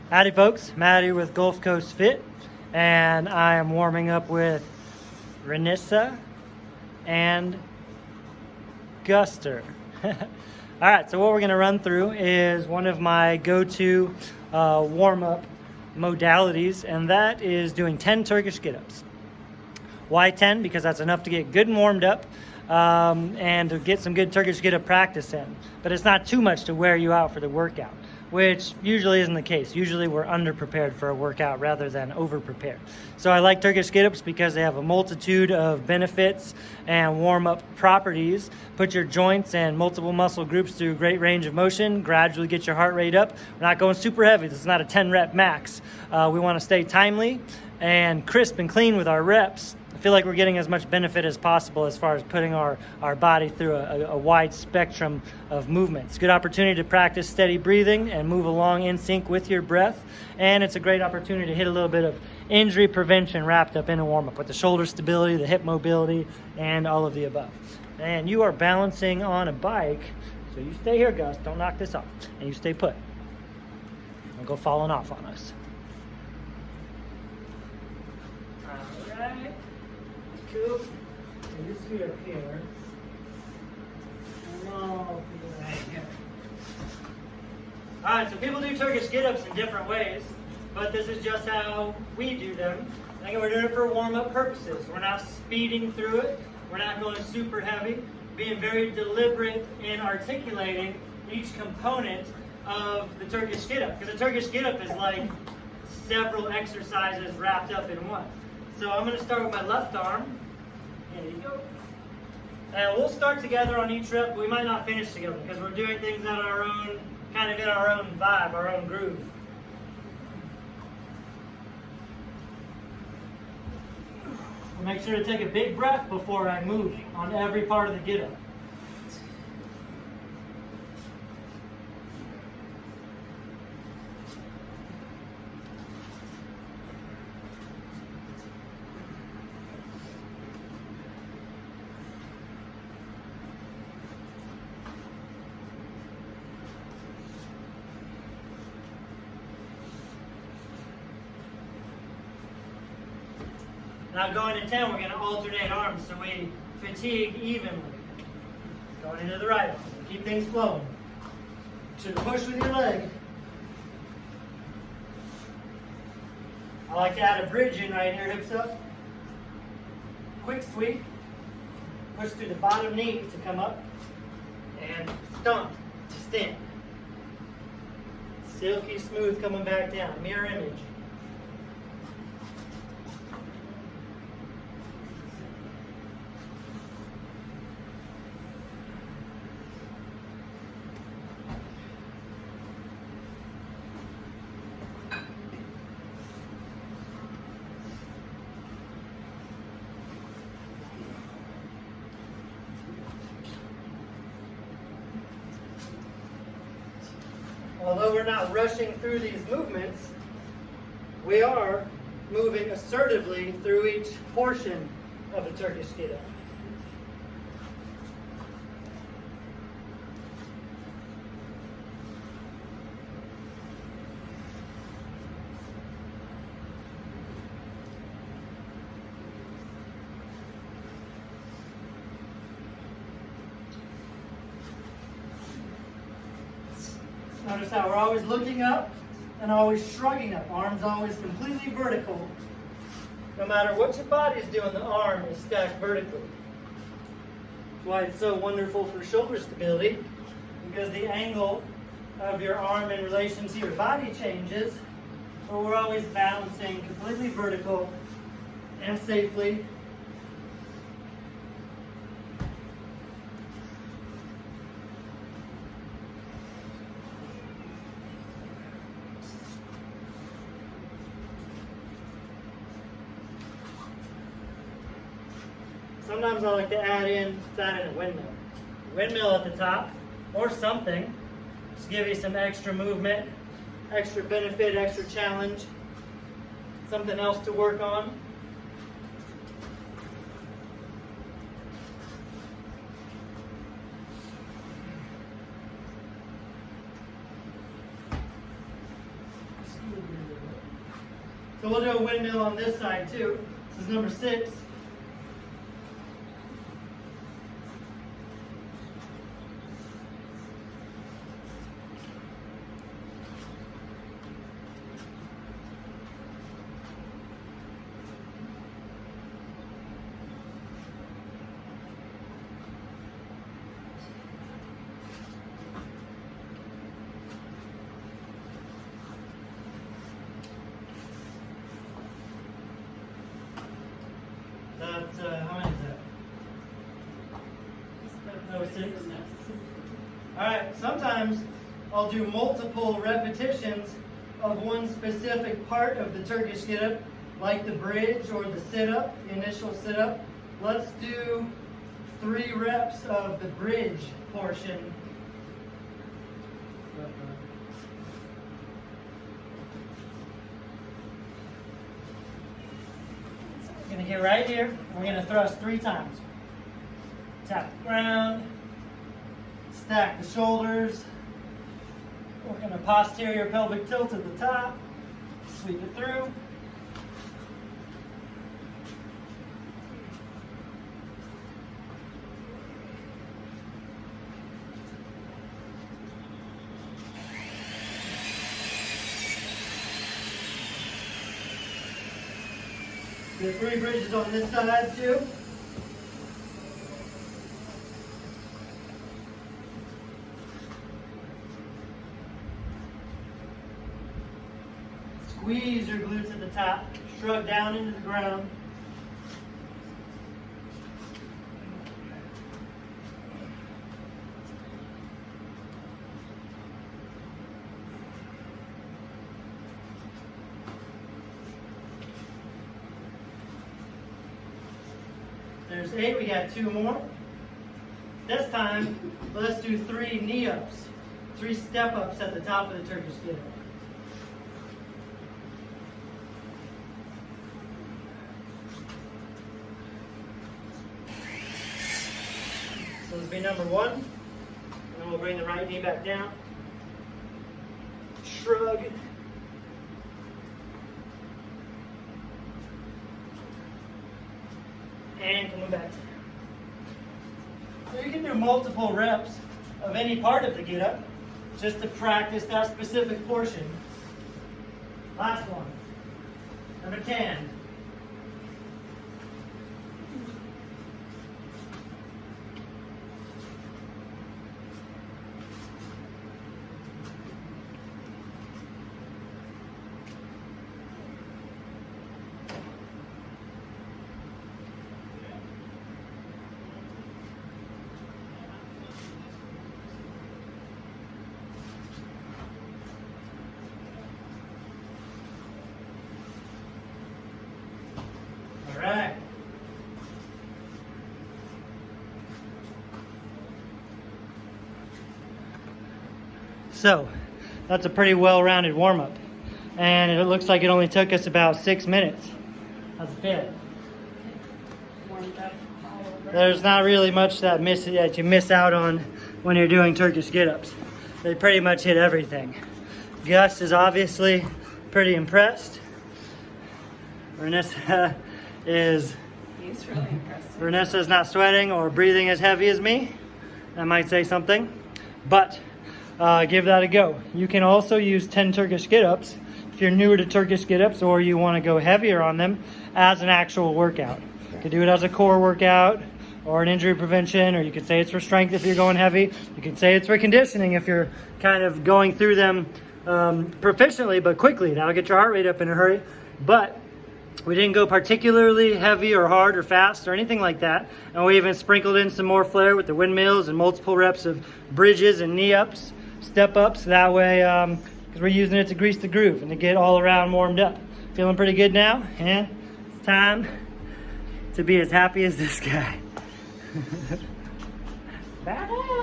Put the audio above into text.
Howdy folks, Maddie with Gulf Coast Fit, and I am warming up with Renissa and Guster. Alright, so what we're going to run through is one of my go-to warm-up modalities, and that is doing 10 Turkish Get-Ups. Why 10? Because that's enough to get good and warmed up and to get some good Turkish Get-Up practice in. But it's not too much to wear you out for the workout, which usually isn't the case. Usually we're under-prepared for a workout rather than over-prepared. So I like Turkish Get-Ups because they have a multitude of benefits and warm-up properties. Put your joints and multiple muscle groups through a great range of motion, gradually get your heart rate up. We're not going super heavy. This is not a 10-rep max. We want to stay timely and crisp and clean with our reps. I feel like we're getting as much benefit as possible as far as putting our body through a wide spectrum of movements. Good opportunity to practice steady breathing and move along in sync with your breath. And it's a great opportunity to hit a little bit of injury prevention wrapped up in a warm-up with the shoulder stability, the hip mobility, and all of the above. And you are balancing on a bike, so you stay here, Gus. Don't knock this off. And you stay put. Don't go falling off on us. All right. Cool. And you see up here. No, right here. Alright, so people do Turkish Get-Ups in different ways, but this is just how we do them. I think we're doing it for warm-up purposes. We're not speeding through it. We're not going super heavy. Being very deliberate in articulating each component of the Turkish Get-Up. Because the Turkish Get-Up is like several exercises wrapped up in one. So I'm going to start with my left arm. There you go. And we'll start together on each rep. We might not finish together because we're doing things on our own, kind of in our own vibe, our own groove. Make sure to take a big breath before I move on every part of the get-up. Now going to 10, we're going to alternate arms so we fatigue evenly. Going into the right arm. Keep things flowing. Should push with your leg. I like to add a bridge in right here, hips up. Quick sweep. Push through the bottom knee to come up. And stomp to stand. Silky smooth coming back down. Mirror image. Although we're not rushing through these movements, we are moving assertively through each portion of the Turkish Get-Up. Notice how we're always looking up and always shrugging up. Arms always completely vertical. No matter what your body's doing, the arm is stacked vertically. That's why it's so wonderful for shoulder stability, because the angle of your arm in relation to your body changes, but we're always balancing completely vertical and safely. Sometimes I like to add in a windmill. Windmill at the top, or something. Just give you some extra movement, extra benefit, extra challenge. Something else to work on. So we'll do a windmill on this side too. This is number 6. That's, how many is that? No, 6. Alright, sometimes I'll do multiple repetitions of one specific part of the Turkish Getup, like the bridge or the sit-up, the initial sit-up. Let's do 3 reps of the bridge portion. We're going to get right here. We're going to thrust 3 times. Tap the ground. Stack the shoulders. We're going to posterior pelvic tilt at the top. Sweep it through. Get 3 bridges on this side too. Squeeze your glutes at the top. Shrug down into the ground. There's 8, we got 2 more. This time, let's do 3 knee-ups, 3 step-ups at the top of the Turkish Getup. So this will be number 1, and then we'll bring the right knee back down. Shrug. And coming back. So you can do multiple reps of any part of the get-up just to practice that specific portion. Last one. Number 10. Alright. So, that's a pretty well-rounded warm-up. And it looks like it only took us about 6 minutes. How's it feel? There's not really much that you miss out on when you're doing Turkish get-ups. They pretty much hit everything. Gus is obviously pretty impressed. Renessa is... He's really impressed. Renessa's not sweating or breathing as heavy as me. That might say something. But give that a go. You can also use 10 Turkish get-ups if you're newer to Turkish get-ups or you want to go heavier on them as an actual workout. You could do it as a core workout or an injury prevention, or you could say it's for strength if you're going heavy. You could say it's for conditioning if you're kind of going through them proficiently but quickly. That'll get your heart rate up in a hurry. But we didn't go particularly heavy or hard or fast or anything like that. And we even sprinkled in some more flair with the windmills and multiple reps of bridges and knee ups, step ups. That way, because we're using it to grease the groove and to get all around warmed up. Feeling pretty good now? And it's time to be as happy as this guy. Bye.